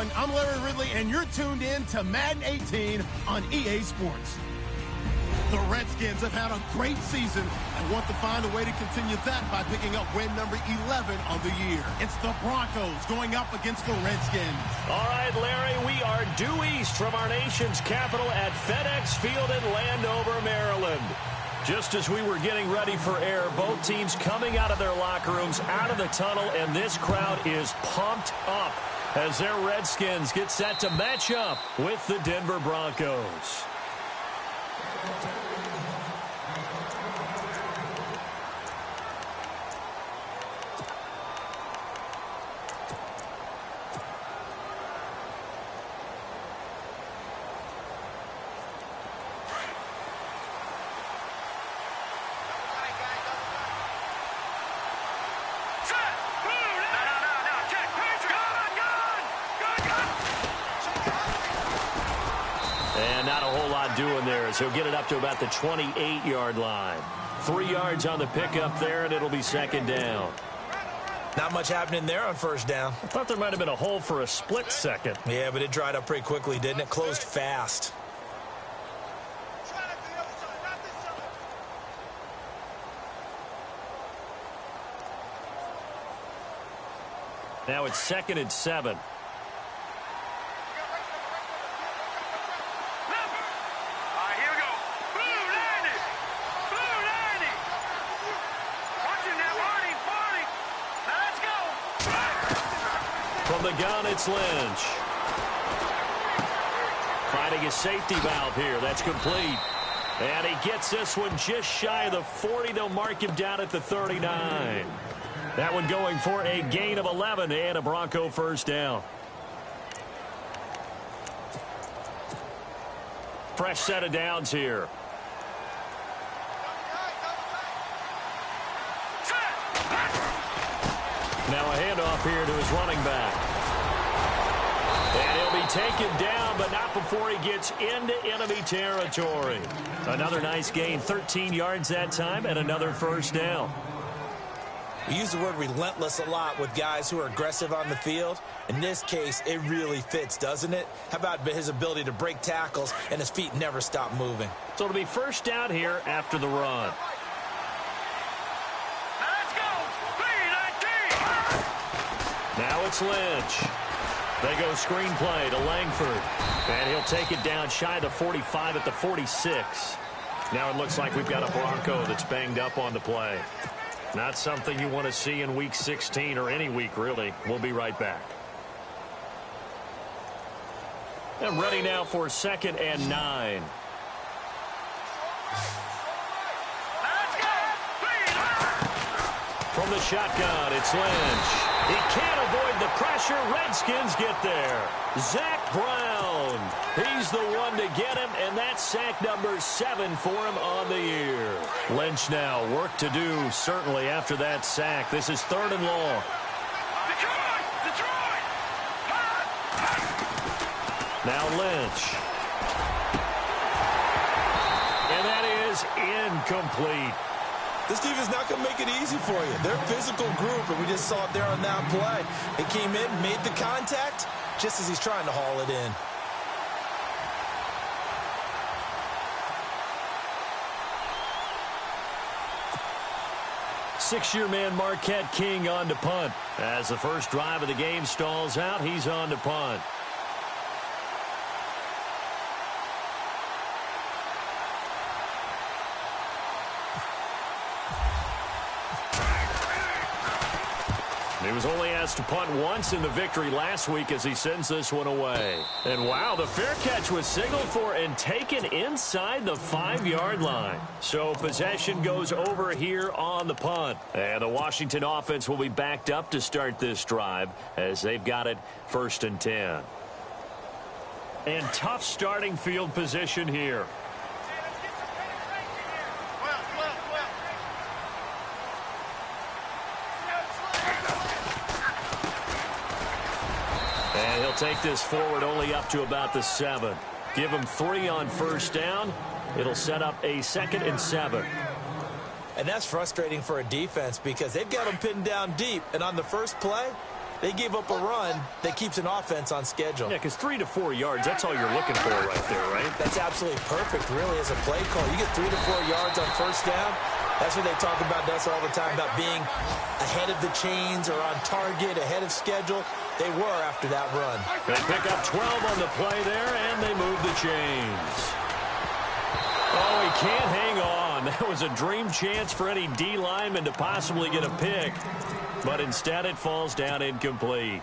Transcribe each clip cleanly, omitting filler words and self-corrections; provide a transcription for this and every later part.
everyone. I'm Larry Ridley, and you're tuned in to Madden 18 on EA Sports. The Redskins have had a great season and want to find a way to continue that by picking up win number 11 on the year. It's the Broncos going up against the Redskins. All right, Larry, we are due east from our nation's capital at FedEx Field in Landover, Maryland. Just as we were getting ready for air, both teams coming out of their locker rooms, out of the tunnel, and this crowd is pumped up as their Redskins get set to match up with the Denver Broncos. Doing there as he'll get it up to about the 28-yard line. 3 yards on the pickup there, and it'll be second down. Not much happening there on first down. I thought there might have been a hole for a split second. Yeah, but it dried up pretty quickly, didn't it? Closed fast. Now it's 2nd and 7. From the gun, it's Lynch. Finding a safety valve here. That's complete. And he gets this one just shy of the 40. They'll mark him down at the 39. That one going for a gain of 11 and a Bronco first down. Fresh set of downs here. Now a handoff here to his running back. And he'll be taken down, but not before he gets into enemy territory. Another nice gain, 13 yards that time, and another first down. We use the word relentless a lot with guys who are aggressive on the field. In this case, it really fits, doesn't it? How about his ability to break tackles and his feet never stop moving? So it'll be first down here after the run. Now it's Lynch. They go screenplay to Langford. And he'll take it down shy of the 45 at the 46. Now it looks like we've got a Bronco that's banged up on the play. Not something you want to see in Week 16 or any week, really. We'll be right back. And ready now for 2nd and 9. From the shotgun, it's Lynch. He can't avoid the pressure. Redskins get there. Zach Brown. He's the one to get him, and that's sack number 7 for him on the year. Lynch now, work to do, certainly, after that sack. This is 3rd and long. Detroit! Now Lynch. And that is incomplete. This team is not going to make it easy for you. They're a physical group, and we just saw it there on that play. They came in, made the contact, just as he's trying to haul it in. Six-year man Marquette King on to punt. As the first drive of the game stalls out, he's on to punt. He was only asked to punt once in the victory last week as he sends this one away. And wow, the fair catch was signaled for and taken inside the 5-yard line. So possession goes over here on the punt. And the Washington offense will be backed up to start this drive as they've got it 1st and 10. And tough starting field position here. And he'll take this forward only up to about the 7. Give him 3 on first down. It'll set up a 2nd and 7. And that's frustrating for a defense because they've got them pinned down deep. And on the first play, They gave up a run that keeps an offense on schedule. Yeah, because 3 to 4 yards, that's all you're looking for right there, right? That's absolutely perfect, really, as a play call. You get 3 to 4 yards on first down. That's what they talk about us all the time, about being ahead of the chains or on target, ahead of schedule. They were after that run. They pick up 12 on the play there, and they move the chains. Oh, he can't hang on. That was a dream chance for any D lineman to possibly get a pick, but instead it falls down incomplete.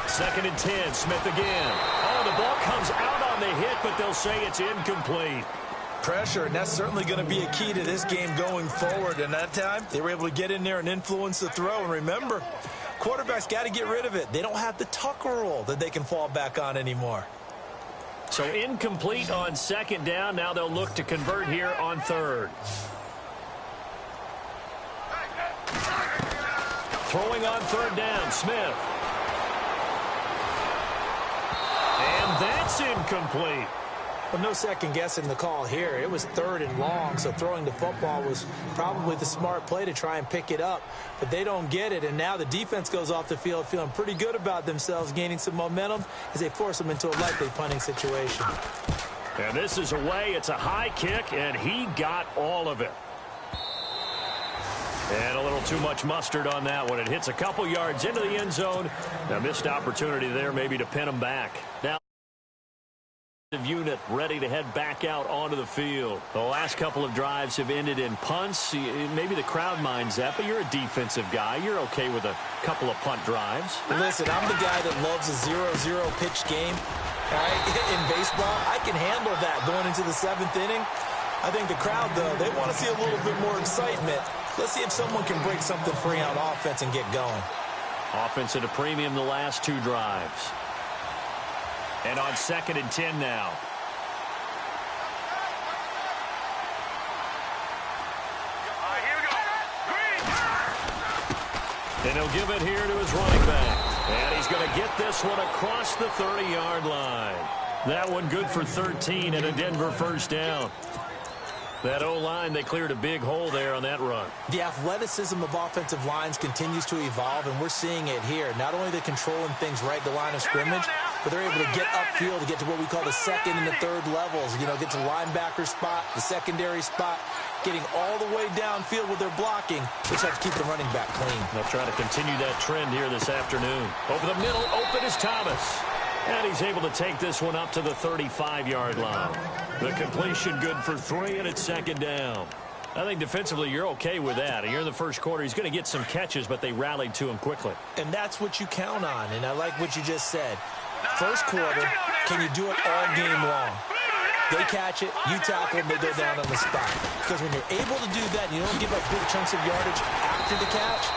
Second and 10, Smith again. Oh, the ball comes out on the hit, but they'll say it's incomplete. Pressure, and that's certainly going to be a key to this game going forward. And that time, they were able to get in there and influence the throw. And remember, quarterbacks got to get rid of it. They don't have the Tucker rule that they can fall back on anymore. So incomplete on second down. Now they'll look to convert here on third. Throwing on third down, Smith. And that's incomplete. Well, no second guessing the call here. It was third and long, so throwing the football was probably the smart play to try and pick it up. But they don't get it, and now the defense goes off the field feeling pretty good about themselves, gaining some momentum as they force them into a likely punting situation. And this is away. It's a high kick, and he got all of it. And a little too much mustard on that one. It hits a couple yards into the end zone. A missed opportunity there maybe to pin him back. Now, unit ready to head back out onto the field. The last couple of drives have ended in punts. Maybe the crowd minds that, but you're a defensive guy. You're okay with a couple of punt drives. Listen, I'm the guy that loves a 0-0 pitch game. All right? In baseball, I can handle that going into the 7th inning. I think the crowd, though, they want to see a little bit more excitement. Let's see if someone can break something free on offense and get going. Offense at a premium the last 2 drives. And on second and 10 now. And he'll give it here to his running back. And he's going to get this one across the 30-yard line. That one good for 13 and a Denver first down. That O-line, they cleared a big hole there on that run. The athleticism of offensive lines continues to evolve, and we're seeing it here. Not only are they controlling things right at the line of scrimmage, but they're able to get upfield to get to what we call the second and the third levels. You know, get to the linebacker spot, the secondary spot, getting all the way downfield with their blocking, which helps keep the running back clean. They'll try to continue that trend here this afternoon. Over the middle, open is Thomas. And he's able to take this one up to the 35-yard line. The completion good for 3, and it's second down. I think defensively you're okay with that. You're in the first quarter. He's going to get some catches, but they rallied to him quickly. And that's what you count on, and I like what you just said. First quarter, can you do it all game long? They catch it, you tackle them, they go down on the spot. Because when you're able to do that, you don't give up big chunks of yardage after the catch,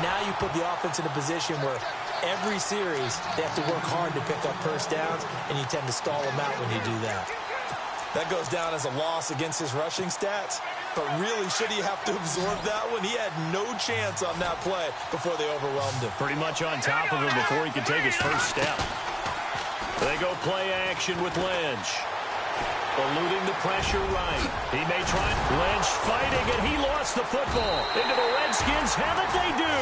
now you put the offense in a position where every series they have to work hard to pick up first downs, and you tend to stall them out when you do that. That goes down as a loss against his rushing stats, but really, should he have to absorb that one? He had no chance on that play before they overwhelmed him. Pretty much on top of him before he could take his first step. They go play action with Lynch. Eluding the pressure right. He may try. Lynch fighting, and he lost the football. Into the Redskins. Haven't they do?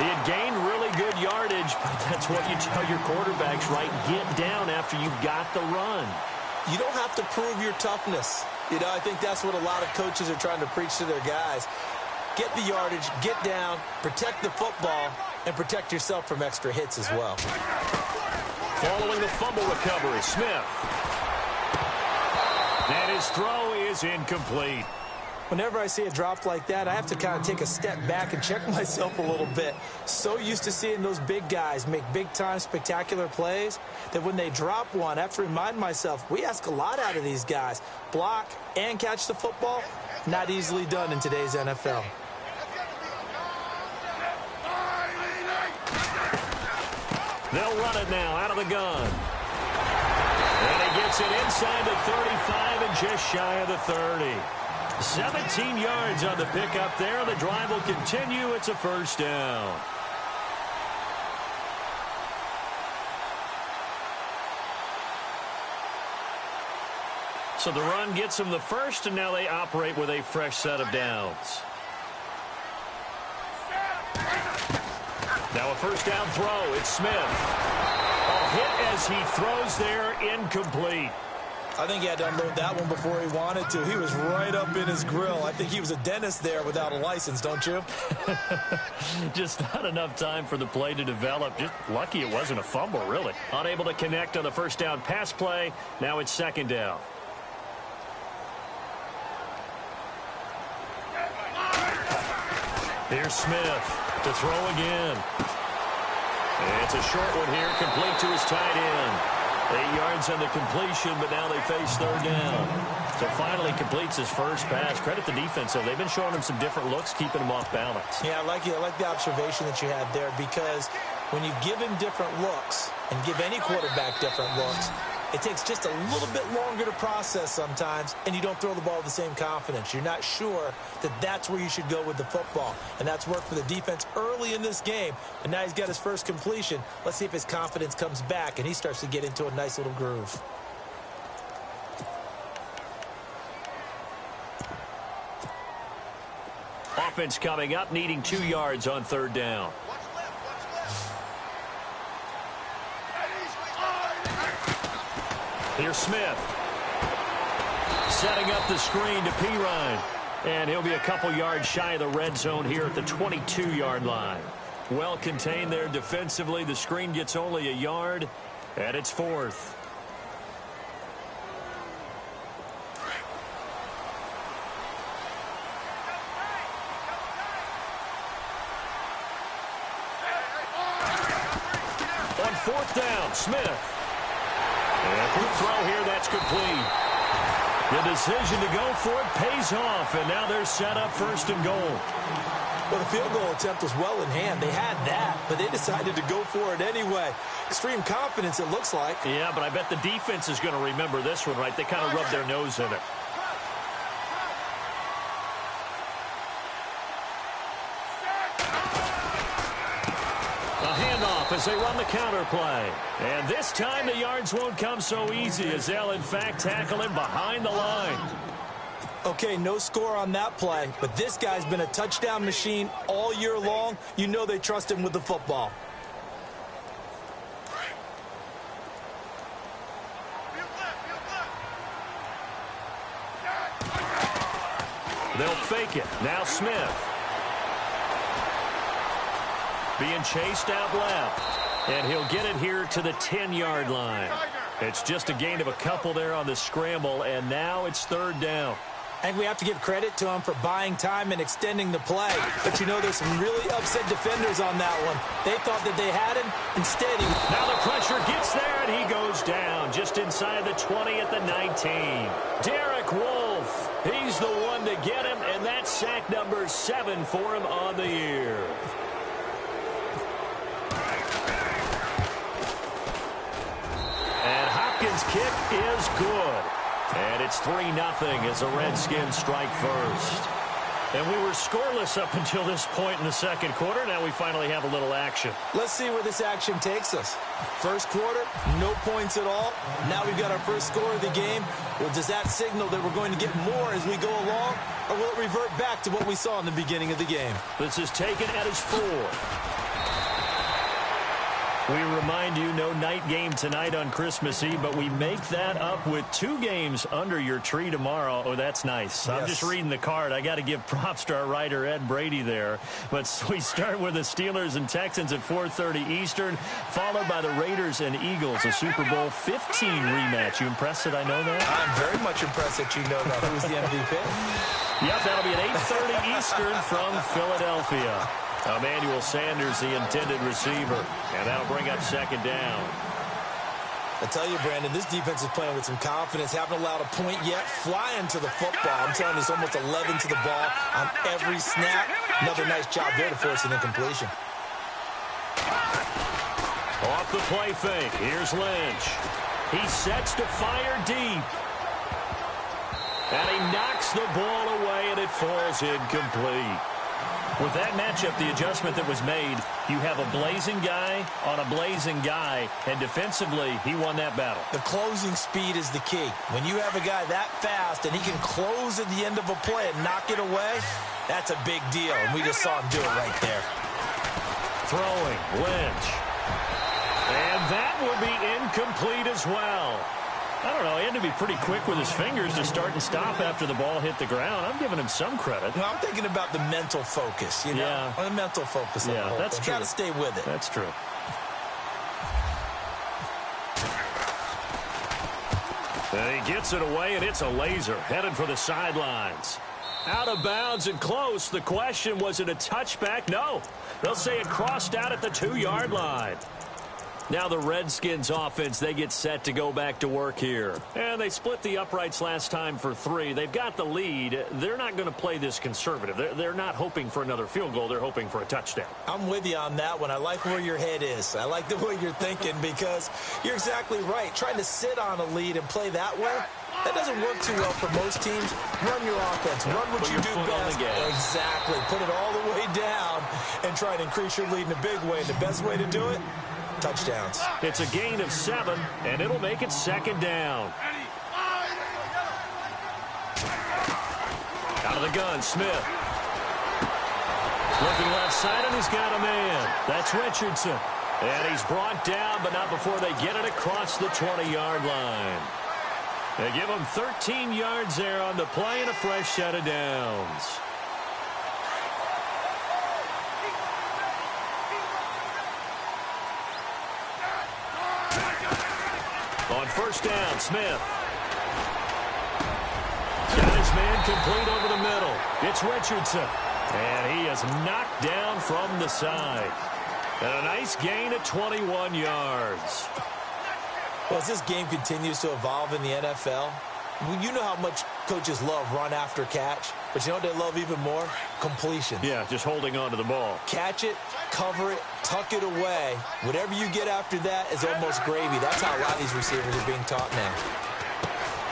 He had gained really good yardage, but that's what you tell your quarterbacks, right? Get down after you've got the run. You don't have to prove your toughness. You know, I think that's what a lot of coaches are trying to preach to their guys. Get the yardage, get down, protect the football, and protect yourself from extra hits as well. Following the fumble recovery, Smith. And his throw is incomplete. Whenever I see a drop like that, I have to kind of take a step back and check myself a little bit. So used to seeing those big guys make big-time spectacular plays that when they drop one, I have to remind myself, we ask a lot out of these guys. Block and catch the football, not easily done in today's NFL. They'll run it now out of the gun. And he gets it inside the 35 and just shy of the 30. 17 yards on the pickup there. The drive will continue. It's a first down. So the run gets them the first, and now they operate with a fresh set of downs. Now a first down throw. It's Smith. A hit as he throws there, incomplete. I think he had to unload that one before he wanted to. He was right up in his grill. I think he was a dentist there without a license, don't you? Just not enough time for the play to develop. Just lucky it wasn't a fumble, really. Unable to connect on the first down pass play. Now it's second down. Here's Smith to throw again. It's a short one here, complete to his tight end. 8 yards on the completion, but now they face third down. So finally completes his first pass. Credit the defense, though. They've been showing him some different looks, keeping him off balance. Yeah, I like the observation that you had there, because when you give him different looks and give any quarterback different looks, it takes just a little bit longer to process sometimes, and you don't throw the ball with the same confidence. You're not sure that that's where you should go with the football, and that's worked for the defense early in this game, and now he's got his first completion. Let's see if his confidence comes back, and he starts to get into a nice little groove. Offense coming up, needing 2 yards on third down. Here's Smith. Setting up the screen to Pirine. And he'll be a couple yards shy of the red zone here at the 22-yard line. Well contained there defensively. The screen gets only a yard, and it's fourth. On fourth down, Smith. And a quick throw here, that's complete. The decision to go for it pays off, and now they're set up first and goal. Well, the field goal attempt was well in hand. They had that, but they decided to go for it anyway. Extreme confidence, it looks like. Yeah, but I bet the defense is going to remember this one, right? They kind of rubbed their nose in it. As they run the counter play. And this time the yards won't come so easy, as they'll in fact tackle him behind the line. Okay, no score on that play, but this guy's been a touchdown machine all year long. You know they trust him with the football. They'll fake it. Now Smith. Being chased out left. And he'll get it here to the 10-yard line. It's just a gain of a couple there on the scramble, and now it's third down. I think we have to give credit to him for buying time and extending the play. But, you know, there's some really upset defenders on that one. They thought that they had him. Instead, now the pressure gets there, and he goes down just inside the 20 at the 19. Derek Wolfe, he's the one to get him, and that's sack number 7 for him on the year. And Hopkins' kick is good. And it's 3-0 as the Redskins strike first. And we were scoreless up until this point in the second quarter. Now we finally have a little action. Let's see where this action takes us. First quarter, no points at all. Now we've got our first score of the game. Well, does that signal that we're going to get more as we go along? Or will it revert back to what we saw in the beginning of the game? This is taken at his 4. We remind you, no night game tonight on Christmas Eve, but we make that up with 2 games under your tree tomorrow. Oh, that's nice. Yes. I'm just reading the card. I got to give props to our writer, Ed Brady, there. But we start with the Steelers and Texans at 4:30 Eastern, followed by the Raiders and Eagles, a Super Bowl 15 rematch. You impressed that I know that? I'm very much impressed that you know that. Who was the MVP? Yep, that'll be at 8:30 Eastern from Philadelphia. Emmanuel Sanders, the intended receiver, and that'll bring up second down. I tell you, Brandon, this defense is playing with some confidence. Haven't allowed a point yet. Flying to the football. I'm telling you, it's almost 11 to the ball on every snap. Another nice job there to force an incompletion. Off the play fake. Here's Lynch. He sets to fire deep. And he knocks the ball away, and it falls incomplete. With that matchup, the adjustment that was made, you have a blazing guy on a blazing guy, and defensively, he won that battle. The closing speed is the key. When you have a guy that fast and he can close at the end of a play and knock it away, that's a big deal, and we just saw him do it right there. Throwing, Lynch. And that will be incomplete as well. I don't know, he had to be pretty quick with his fingers to start and stop after the ball hit the ground. I'm giving him some credit. Well, I'm thinking about the mental focus, you know? Yeah. The mental focus. Yeah, that's true. Got to stay with it. That's true. And he gets it away, and it's a laser headed for the sidelines. Out of bounds and close. The question, was it a touchback? No. They'll say it crossed out at the 2-yard line. Now the Redskins offense, they get set to go back to work here. And they split the uprights last time for 3. They've got the lead. They're not going to play this conservative. They're not hoping for another field goal. They're hoping for a touchdown. I'm with you on that one. I like where your head is. I like the way you're thinking because you're exactly right. Trying to sit on a lead and play that way, that doesn't work too well for most teams. Run your offense. Run what you do best. Exactly. Put it all the way down and try and increase your lead in a big way. And the best way to do it, touchdowns. It's a gain of 7, and it'll make it 2nd down. Out of the gun, Smith. Looking left side, and he's got a man. That's Richardson. And he's brought down, but not before they get it across the 20-yard line. They give him 13 yards there on the play and a fresh set of downs. On 1st down, Smith. Got his man complete over the middle. It's Richardson. And he is knocked down from the side. And a nice gain at 21 yards. Well, as this game continues to evolve in the NFL, you know how much coaches love run after catch, but you know what they love even more? Completion. Yeah, just holding on to the ball. Catch it, cover it, tuck it away. Whatever you get after that is almost gravy. That's how a lot of these receivers are being taught now.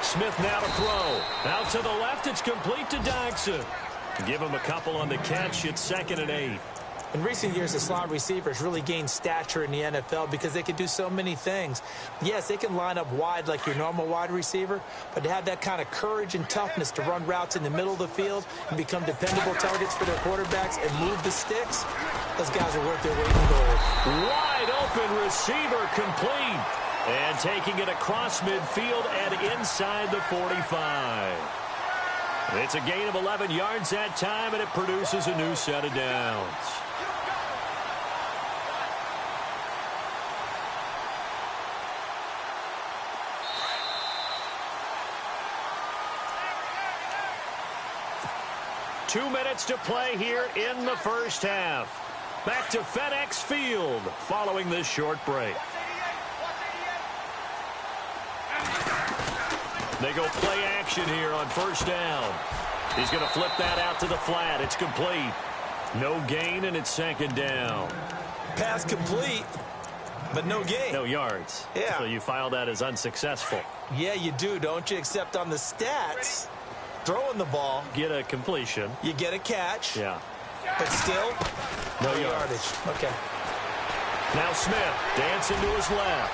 Smith now to throw. Out to the left, it's complete to Dodson. Give him a couple on the catch. It's 2nd and 8. In recent years, the slot receivers really gained stature in the NFL because they can do so many things. Yes, they can line up wide like your normal wide receiver, but to have that kind of courage and toughness to run routes in the middle of the field and become dependable targets for their quarterbacks and move the sticks, those guys are worth their weight in gold. Wide open receiver complete. And taking it across midfield and inside the 45. It's a gain of 11 yards that time, and it produces a new set of downs. Two minutes to play here in the first half. Back to FedEx Field following this short break. They go play action here on 1st down. He's going to flip that out to the flat. It's complete. No gain, and it's 2nd down. Pass complete, but no gain. No yards. Yeah. So you file that as unsuccessful. Yeah, you do, don't you? Except on the stats, throwing the ball. Get a completion. You get a catch. Yeah. But still, no yardage. Okay. Now Smith dancing to his left.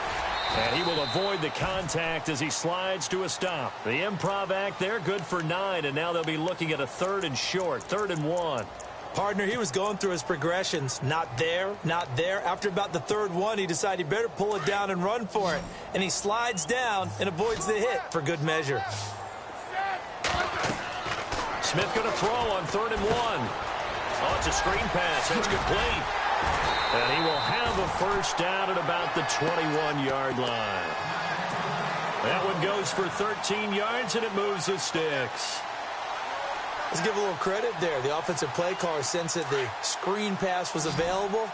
And he will avoid the contact as he slides to a stop. The improv act there, good for 9, and now they'll be looking at a 3rd and short, 3rd and 1. Partner, he was going through his progressions. Not there, not there. After about the 3rd one, he decided he better pull it down and run for it. And he slides down and avoids the hit for good measure. Smith going to throw on 3rd and 1. Oh, it's a screen pass. That's complete. And he will have a first down at about the 21-yard line. That one goes for 13 yards, and it moves the sticks. Let's give a little credit there. The offensive play caller sensed that the screen pass was available.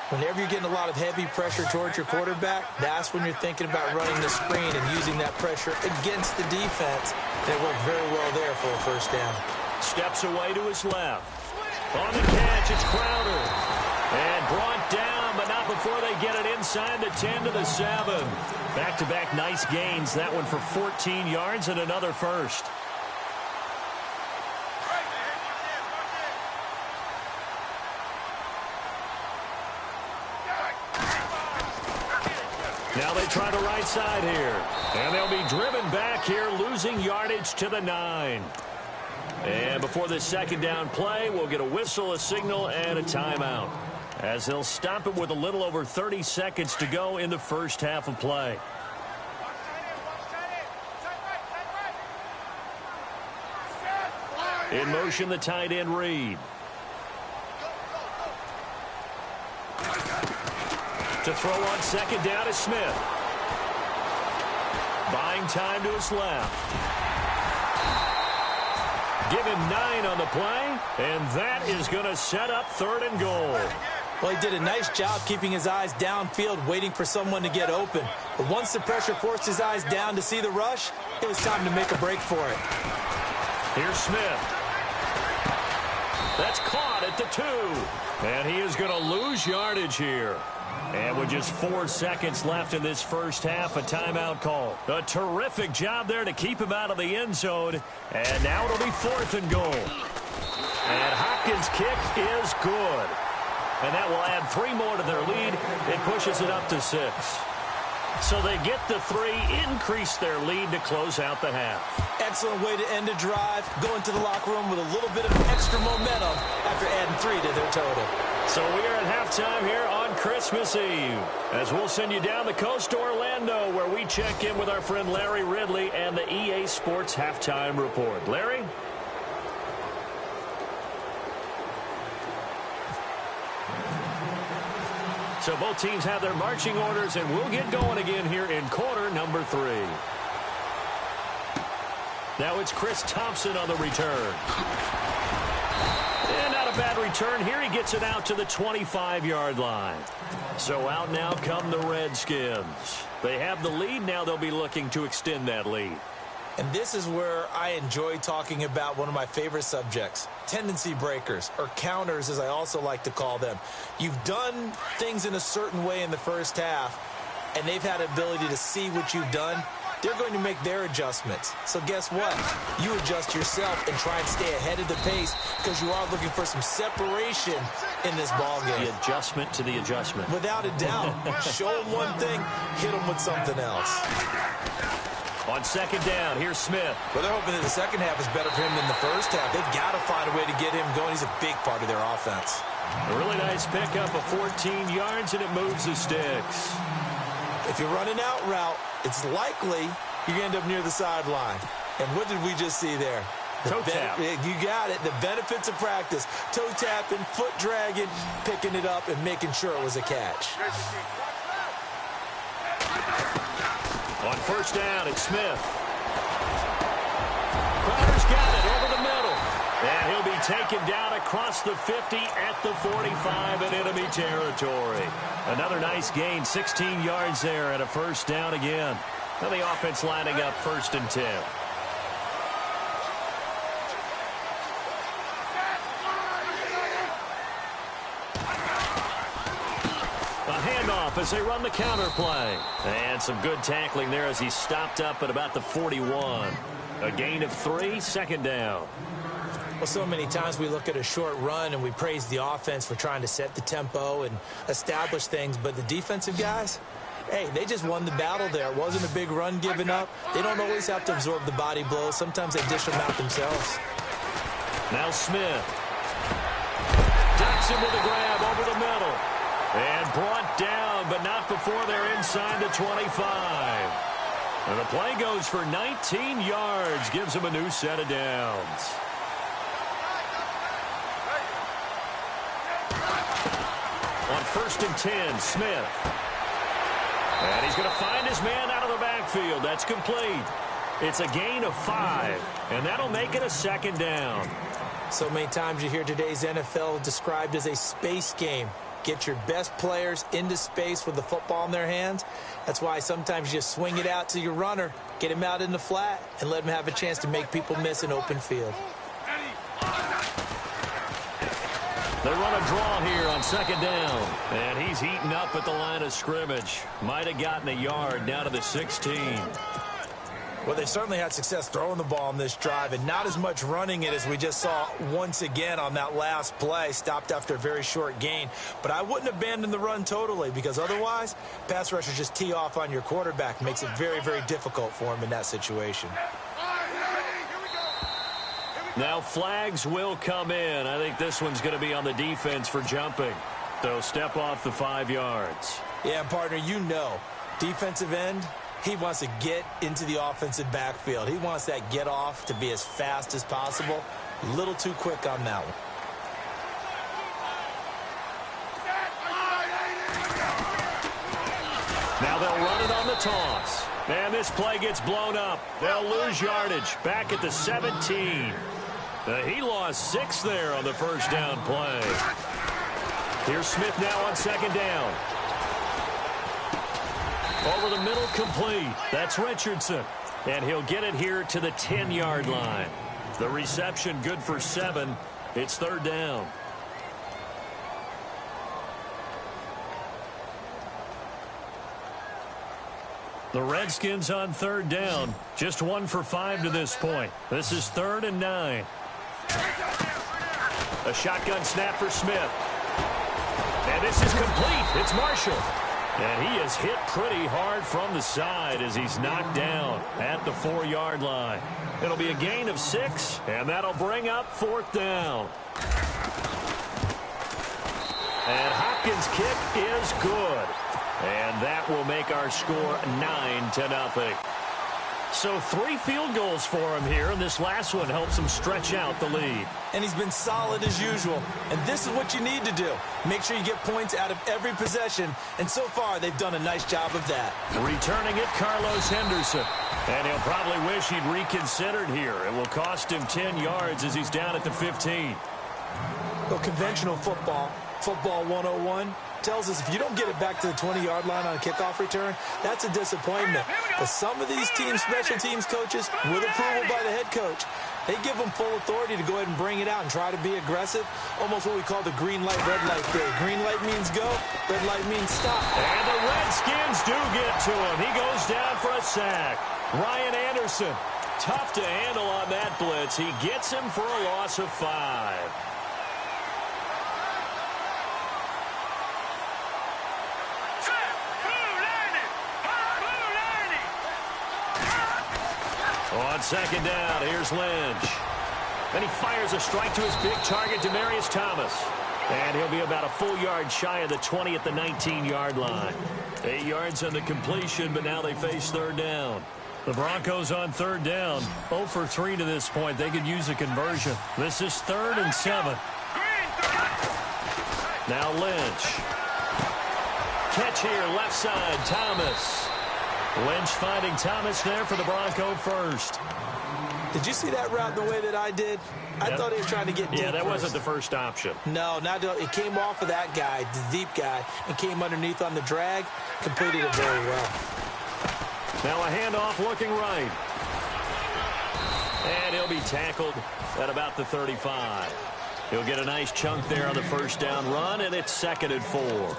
Whenever you're getting a lot of heavy pressure towards your quarterback, that's when you're thinking about running the screen and using that pressure against the defense. And it worked very well there for a first down. Steps away to his left. On the catch, it's Crowder. And brought down, but not before they get it inside the 10 to the 7. Back-to-back nice gains. That one for 14 yards and another first. Now they try the right side here. And they'll be driven back here, losing yardage to the 9. And before this second down play, we'll get a whistle, a signal, and a timeout, as they'll stop it with a little over 30 seconds to go in the first half of play. In motion, the tight end Reed. To throw on second down is Smith. Buying time to his left. Give him 9 on the play, and that is going to set up 3rd and goal. Well, he did a nice job keeping his eyes downfield, waiting for someone to get open. But once the pressure forced his eyes down to see the rush, it was time to make a break for it. Here's Smith. That's caught at the 2. And he is going to lose yardage here. And with just 4 seconds left in this first half, a timeout call. A terrific job there to keep him out of the end zone. And now it'll be 4th and goal. And Hopkins' kick is good. And that will add 3 more to their lead. It pushes it up to 6. So they get the 3, increase their lead to close out the half. Excellent way to end a drive. Go into the locker room with a little bit of extra momentum after adding 3 to their total. So we are at halftime here on Christmas Eve, as we'll send you down the coast to Orlando, where we check in with our friend Larry Ridley and the EA Sports Halftime Report. Larry? So both teams have their marching orders, and we'll get going again here in quarter number 3. Now it's Chris Thompson on the return. And not a bad return here. He gets it out to the 25-yard line. So out now come the Redskins. They have the lead. Now they'll be looking to extend that lead. And this is where I enjoy talking about one of my favorite subjects, tendency breakers, or counters as I also like to call them. You've done things in a certain way in the first half, and they've had the ability to see what you've done. They're going to make their adjustments. So guess what? You adjust yourself and try and stay ahead of the pace, because you are looking for some separation in this ball game. The adjustment to the adjustment. Without a doubt. Show them one thing, hit them with something else. On second down, here's Smith. Well, they're hoping that the second half is better for him than the first half. They've got to find a way to get him going. He's a big part of their offense. A really nice pickup of 14 yards, and it moves the sticks. If you're running out route, it's likely you're going to end up near the sideline. And what did we just see there? Toe tap. You got it. The benefits of practice. Toe tapping, foot dragging, picking it up, and making sure it was a catch. On first down, it's Smith. Crowder's got it over the middle. And he'll be taken down across the 50 at the 45 in enemy territory. Another nice gain, 16 yards there, and a first down again. Now the offense lining up 1st and 10. As they run the counter play. And some good tackling there as he stopped up at about the 41. A gain of 3, 2nd down. Well, so many times we look at a short run and we praise the offense for trying to set the tempo and establish things, but the defensive guys, hey, they just won the battle there. It wasn't a big run given up. They don't always have to absorb the body blows. Sometimes they dish them out themselves. Now Smith. Ducks him with a grab over the middle. And brought down, but not before they're inside the 25. And the play goes for 19 yards, gives him a new set of downs. On 1st and 10, Smith. And he's going to find his man out of the backfield. That's complete. It's a gain of 5, and that'll make it a 2nd down. So many times you hear today's NFL described as a space game. Get your best players into space with the football in their hands. That's why sometimes you just swing it out to your runner, get him out in the flat, and let him have a chance to make people miss an open field. They run a draw here on 2nd down. And he's heating up at the line of scrimmage. Might have gotten a yard down to the 16. Well, they've certainly had success throwing the ball on this drive and not as much running it as we just saw once again on that last play. Stopped after a very short gain. But I wouldn't abandon the run totally because otherwise, pass rushers just tee off on your quarterback. Makes it very, very difficult for him in that situation. Now flags will come in. I think this one's going to be on the defense for jumping. They'll step off the 5 yards. Yeah, partner, you know, defensive end, he wants to get into the offensive backfield. He wants that get off to be as fast as possible. A little too quick on that one. Now they'll run it on the toss. And this play gets blown up. They'll lose yardage back at the 17. He lost 6 there on the first down play. Here's Smith now on second down. Over the middle, complete. That's Richardson. And he'll get it here to the 10-yard line. The reception good for 7. It's third down. The Redskins on third down. Just 1 for 5 to this point. This is 3rd and 9. A shotgun snap for Smith. And this is complete. It's Marshall. And he is hit pretty hard from the side as he's knocked down at the 4-yard line. It'll be a gain of 6, and that'll bring up 4th down. And Hopkins' kick is good. And that will make our score 9-0. So 3 field goals for him here, and this last one helps him stretch out the lead. And he's been solid as usual. And this is what you need to do. Make sure you get points out of every possession. And so far, they've done a nice job of that. Returning it, Carlos Henderson. And he'll probably wish he'd reconsidered here. It will cost him 10 yards as he's down at the 15. Well, conventional football 101, tells us if you don't get it back to the 20-yard line on a kickoff return, that's a disappointment. But some of these teams, special teams coaches, with approval by the head coach, they give them full authority to go ahead and bring it out and try to be aggressive. Almost what we call the green light, red light theory. Green light means go, red light means stop. And the Redskins do get to him. He goes down for a sack. Ryan Anderson, tough to handle on that blitz. He gets him for a loss of 5. On second down, here's Lynch. Then he fires a strike to his big target, Demaryius Thomas. And he'll be about a full yard shy of the 20 at the 19-yard line. 8 yards on the completion, but now they face third down. The Broncos on third down, 0 for 3 to this point. They could use a conversion. This is 3rd and 7. Now Lynch. Catch here, left side, Thomas. Lynch finding Thomas there for the Bronco first. Did you see that route the way that I did? I thought he was trying to get deep. Yeah, that first. wasn't the first option. No, not it came off of that guy, the deep guy, and came underneath on the drag. Completed it very well. Now a handoff looking right. And he'll be tackled at about the 35. He'll get a nice chunk there on the first down run, and it's 2nd and 4.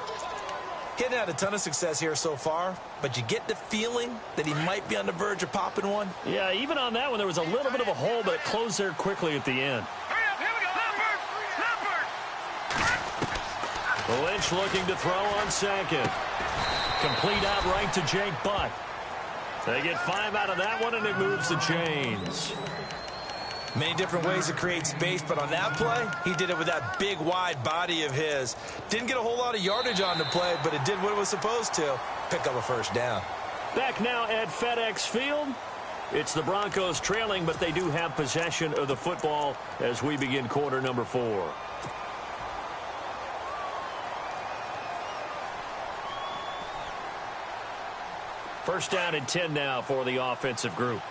He hadn't had a ton of success here so far, but you get the feeling that he might be on the verge of popping one. Yeah, even on that one, there was a little bit of a hole, but it closed there quickly at the end. Lynch looking to throw on second. Complete out right to Jake Butt. They get 5 out of that one, and it moves the chains. Many different ways to create space, but on that play, he did it with that big, wide body of his. Didn't get a whole lot of yardage on the play, but it did what it was supposed to. Pick up a first down. Back now at FedEx Field. It's the Broncos trailing, but they do have possession of the football as we begin quarter number 4. First down and 10 now for the offensive group.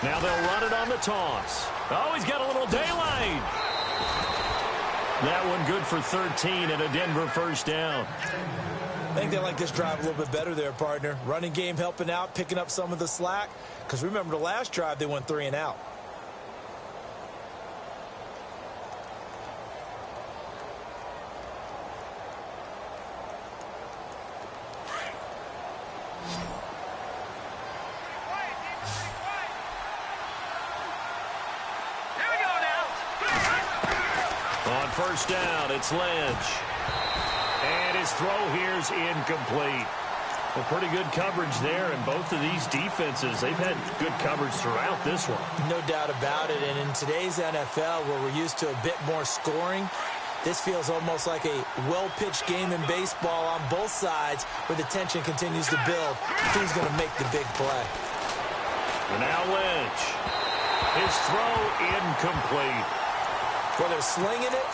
Now they'll run it on the toss. Oh, he's got a little daylight. That one good for 13 and a Denver first down. I think they like this drive a little bit better there, partner. Running game helping out, picking up some of the slack. Because remember the last drive, they went 3 and out. first down. It's Lynch. And his throw here's incomplete. Well, pretty good coverage there, and both of these defenses, they've had good coverage throughout this one. No doubt about it, and in today's NFL, where we're used to a bit more scoring, this feels almost like a well-pitched game in baseball on both sides where the tension continues to build. Who's going to make the big play? And now Lynch. His throw incomplete. Well, they're slinging it,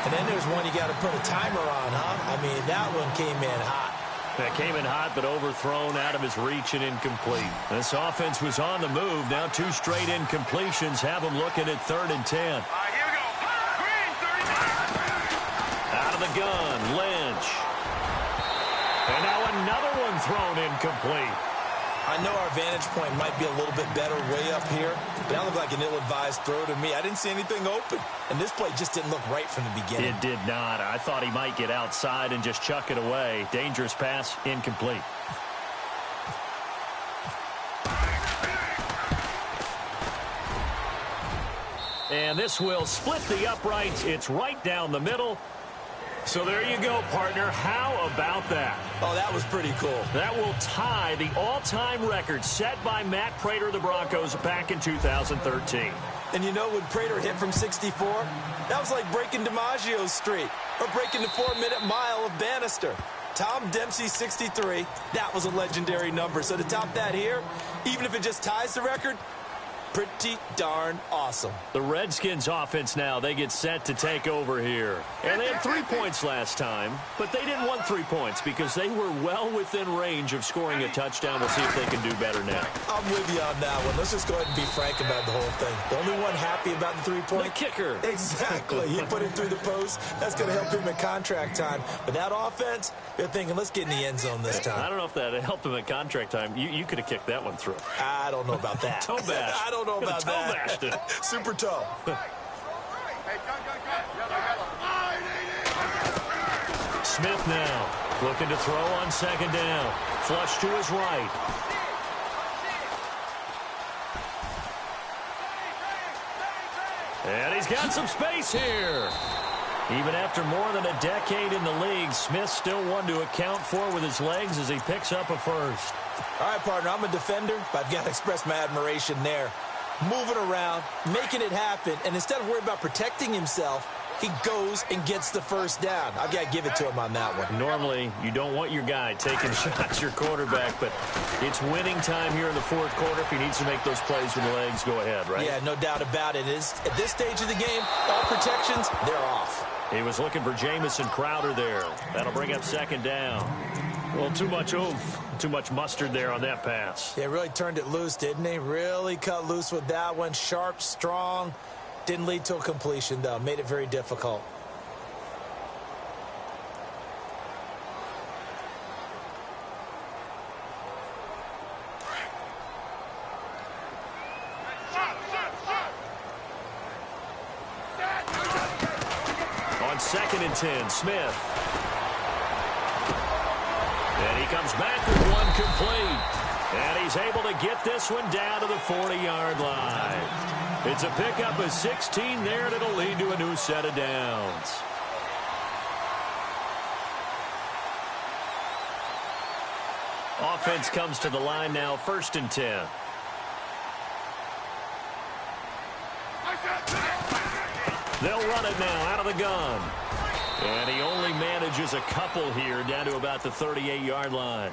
and then there's one you got to put a timer on, huh? I mean, that one came in hot. That came in hot, but overthrown out of his reach and incomplete. This offense was on the move. Now 2 straight incompletions have them looking at 3rd and 10. Here we go. Green, 30. Out of the gun, Lynch. And now another one thrown incomplete. I know our vantage point might be a little bit better way up here, but that looked like an ill-advised throw to me. I didn't see anything open, and this play just didn't look right from the beginning. It did not. I thought he might get outside and just chuck it away. Dangerous pass, incomplete. And this will split the uprights. It's right down the middle. So there you go, partner. How about that? Oh, that was pretty cool. That will tie the all-time record set by Matt Prater of the Broncos back in 2013. And you know, when Prater hit from 64, that was like breaking DiMaggio's streak or breaking the 4-minute mile of Bannister. Tom Dempsey, 63, that was a legendary number. So to top that here, even if it just ties the record, pretty darn awesome. The Redskins offense now, they get set to take over here. And they had 3 points last time, but they didn't want 3 points because they were well within range of scoring a touchdown. We'll see if they can do better now. I'm with you on that one. Let's just go ahead and be frank about the whole thing. The only one happy about the 3-point? The kicker. Exactly. He put it through the post. That's going to help him at contract time. But that offense, they're thinking, let's get in the end zone this time. I don't know if that helped him at contract time. You could have kicked that one through. I don't know about that. Toe bash. I don't know about that. Toe bashed it. Super toe. Smith now looking to throw on 2nd down. Flush to his right. And he's got some space here. Even after more than a decade in the league, Smith still one to account for with his legs as he picks up a first. All right, partner, I'm a defender, but I've got to express my admiration there. Moving around, making it happen, and instead of worrying about protecting himself, he goes and gets the first down. I've got to give it to him on that one. Normally, you don't want your guy taking shots, your quarterback, but it's winning time here in the 4th quarter. If he needs to make those plays with the legs, go ahead, right? Yeah, no doubt about it. At this stage of the game, all protections, they're off. He was looking for Jamison Crowder there. That'll bring up 2nd down. Well, too much oomph, too much mustard there on that pass. Yeah, really turned it loose, didn't he? Really cut loose with that one. Sharp, strong. Didn't lead to a completion, though. Made it very difficult. On 2nd and 10, Smith. And he comes back with one complete. And he's able to get this one down to the 40-yard line. It's a pickup of 16 there, and it'll lead to a new set of downs. Offense comes to the line now, 1st and 10. They'll run it now out of the gun. And he only manages a couple here down to about the 38-yard line.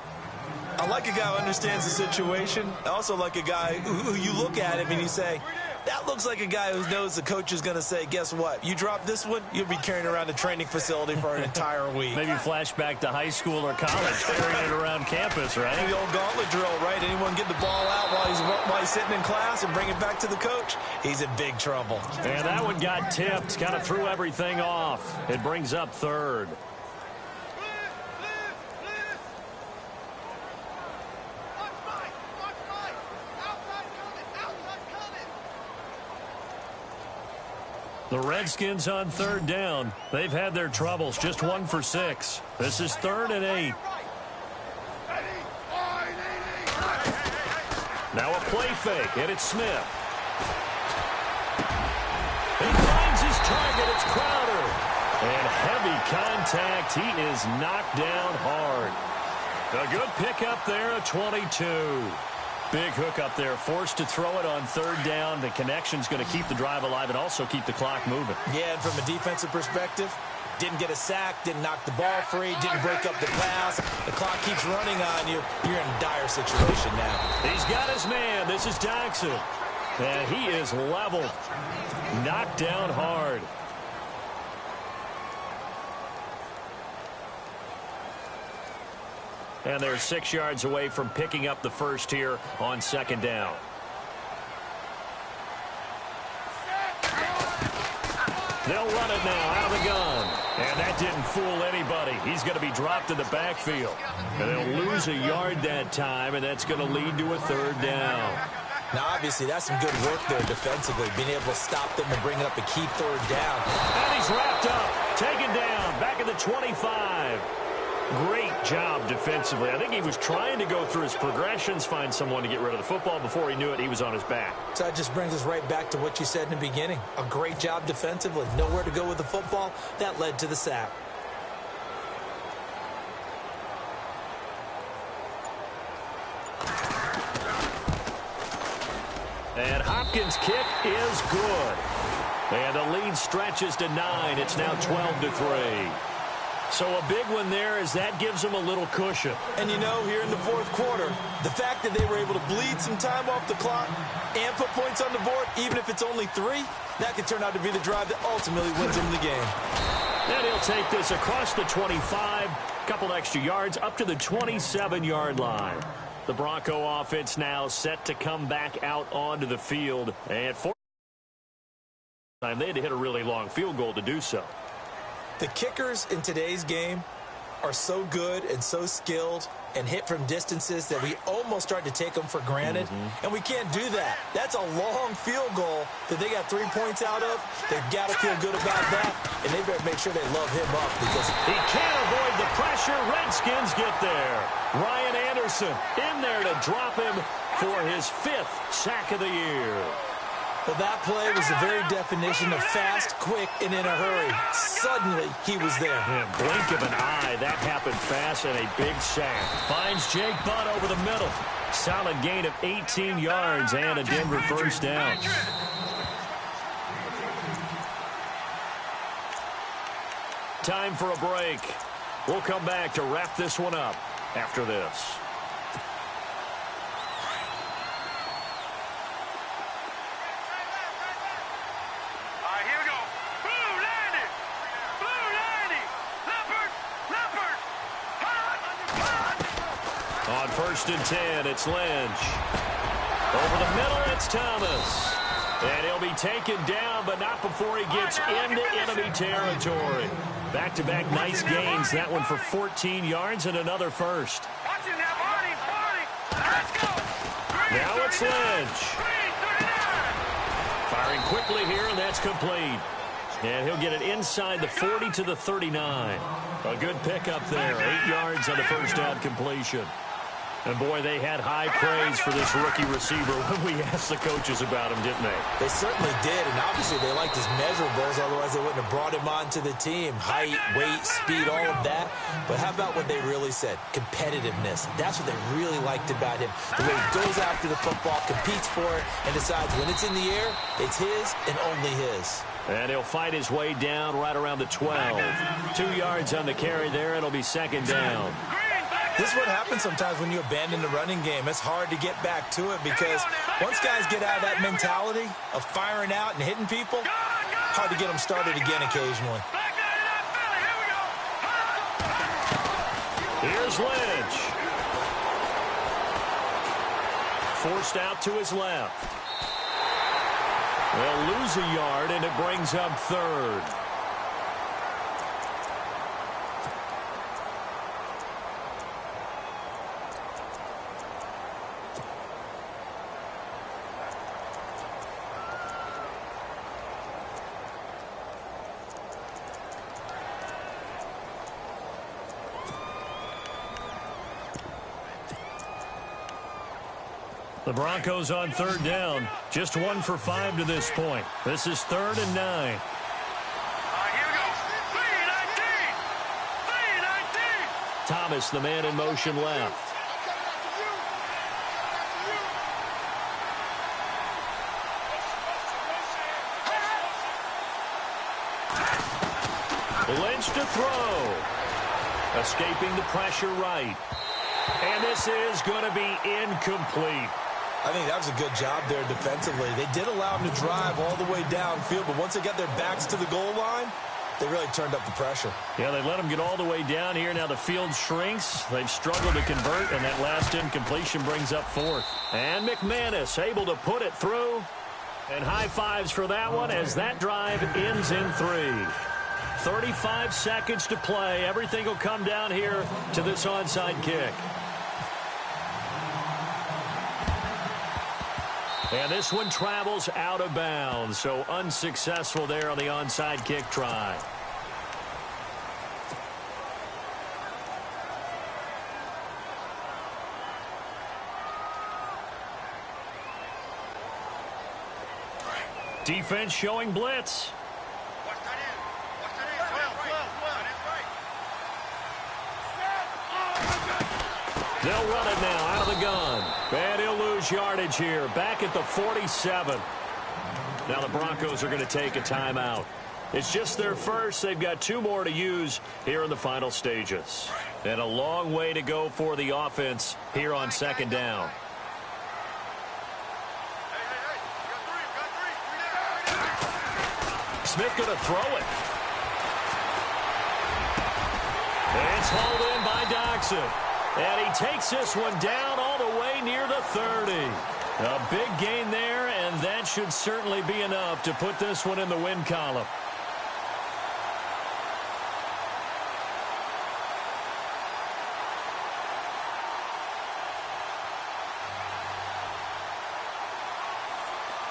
I like a guy who understands the situation. I also like a guy who you look at him and you say, that looks like a guy who knows the coach is going to say, guess what? You drop this one, you'll be carrying around the training facility for an entire week. Maybe flashback to high school or college, carrying it around campus, right? The old gauntlet drill, right? Anyone get the ball out while he's sitting in class and bring it back to the coach? He's in big trouble. And that one got tipped, kind of threw everything off. It brings up 3rd. The Redskins on 3rd down. They've had their troubles, just 1 for 6. This is 3rd and 8. Now a play fake, and it's Smith. He finds his target. It's Crowder. And heavy contact. He is knocked down hard. A good pickup there, a 22. Big hook up there, forced to throw it on third down. The connection's going to keep the drive alive and also keep the clock moving. Yeah, and from a defensive perspective, didn't get a sack, didn't knock the ball free, didn't break up the pass. The clock keeps running on you. You're in a dire situation now. He's got his man. This is Jackson. And he is leveled. Knocked down hard. And they're 6 yards away from picking up the first here on second down. They'll run it now out of the gun. And that didn't fool anybody. He's going to be dropped in the backfield. And they'll lose a yard that time, and that's going to lead to a third down. Now, obviously, that's some good work there defensively, being able to stop them and bring up a key third down. And he's wrapped up, taken down, back at the 25. Great job defensively. I think he was trying to go through his progressions, find someone to get rid of the football. Before he knew it, he was on his back. So that just brings us right back to what you said in the beginning. A great job defensively. Nowhere to go with the football. That led to the sack. And Hopkins' kick is good. And the lead stretches to 9. It's now 12-3. So a big one there as that gives them a little cushion. And you know, here in the fourth quarter, the fact that they were able to bleed some time off the clock and put points on the board, even if it's only 3, that could turn out to be the drive that ultimately wins them the game. And he'll take this across the 25, couple extra yards up to the 27-yard line. The Bronco offense now set to come back out onto the field. And for time, they had to hit a really long field goal to do so. The kickers in today's game are so good and so skilled and hit from distances that we almost start to take them for granted. And we can't do that. That's a long field goal that they got 3 points out of. They've got to feel good about that, and they better make sure they love him up because he can't avoid the pressure. Redskins get there. Ryan Anderson in there to drop him for his 5th sack of the year. Well, that play was the very definition of fast, quick, and in a hurry. Suddenly, he was there. And blink of an eye, that happened fast and a big sack. Finds Jake Butt over the middle. Solid gain of 18 yards and a Denver first down. Time for a break. We'll come back to wrap this one up after this. On 1st and 10, it's Lynch. Over the middle, it's Thomas. And he'll be taken down, but not before he gets into enemy territory. Back-to-back nice gains. That one for 14 yards and another first. Now it's Lynch. Firing quickly here, and that's complete. And he'll get it inside the 40 to the 39. A good pickup there. 8 yards on the first down completion. And, boy, they had high praise for this rookie receiver when we asked the coaches about him, didn't they? They certainly did, and obviously they liked his measurables. Otherwise, they wouldn't have brought him onto the team. Height, weight, speed, all of that. But how about what they really said? Competitiveness. That's what they really liked about him. The way he goes after the football, competes for it, and decides when it's in the air, it's his and only his. And he'll fight his way down right around the 12. 2 yards on the carry there. It'll be second down. This is what happens sometimes when you abandon the running game. It's hard to get back to it because once guys get out of that mentality of firing out and hitting people, hard to get them started again occasionally. Here's Lynch. Forced out to his left. They'll lose a yard, and it brings up 3rd. The Broncos on 3rd down. Just 1 for 5 to this point. This is 3rd and 9. Thomas, the man in motion left. Lynch to throw. Escaping the pressure right. And this is going to be incomplete. I think that was a good job there defensively. They did allow him to drive all the way downfield, but once they got their backs to the goal line, they really turned up the pressure. Yeah, they let him get all the way down here. Now the field shrinks. They've struggled to convert, and that last incompletion brings up fourth. And McManus able to put it through. And high fives for that one as that drive ends in 3. 35 seconds to play. Everything will come down here to this onside kick. And this one travels out of bounds, so unsuccessful there on the onside kick try. Defense showing blitz. They'll run it now out of the gun. And he'll lose yardage here. Back at the 47. Now the Broncos are going to take a timeout. It's just their first. They've got 2 more to use here in the final stages. And a long way to go for the offense here on second down. Smith going to throw it. It's hauled in by Doxson. And he takes this one down all the way near the 30. A big gain there, and that should certainly be enough to put this one in the win column.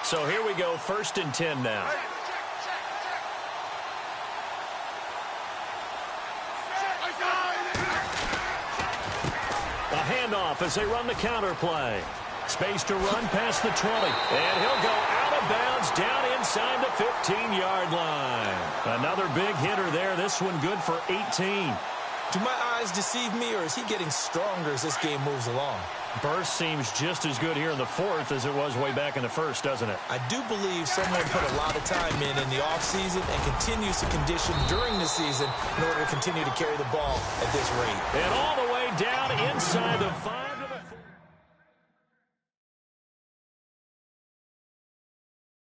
So here we go, 1st and 10 now. Handoff as they run the counter play. Space to run past the 20. And he'll go out of bounds down inside the 15-yard line. Another big hitter there. This one good for 18. Do my eyes deceive me, or is he getting stronger as this game moves along? Burst seems just as good here in the 4th as it was way back in the 1st, doesn't it? I do believe someone put a lot of time in the offseason and continues to condition during the season in order to continue to carry the ball at this rate. And all the way down inside the 5.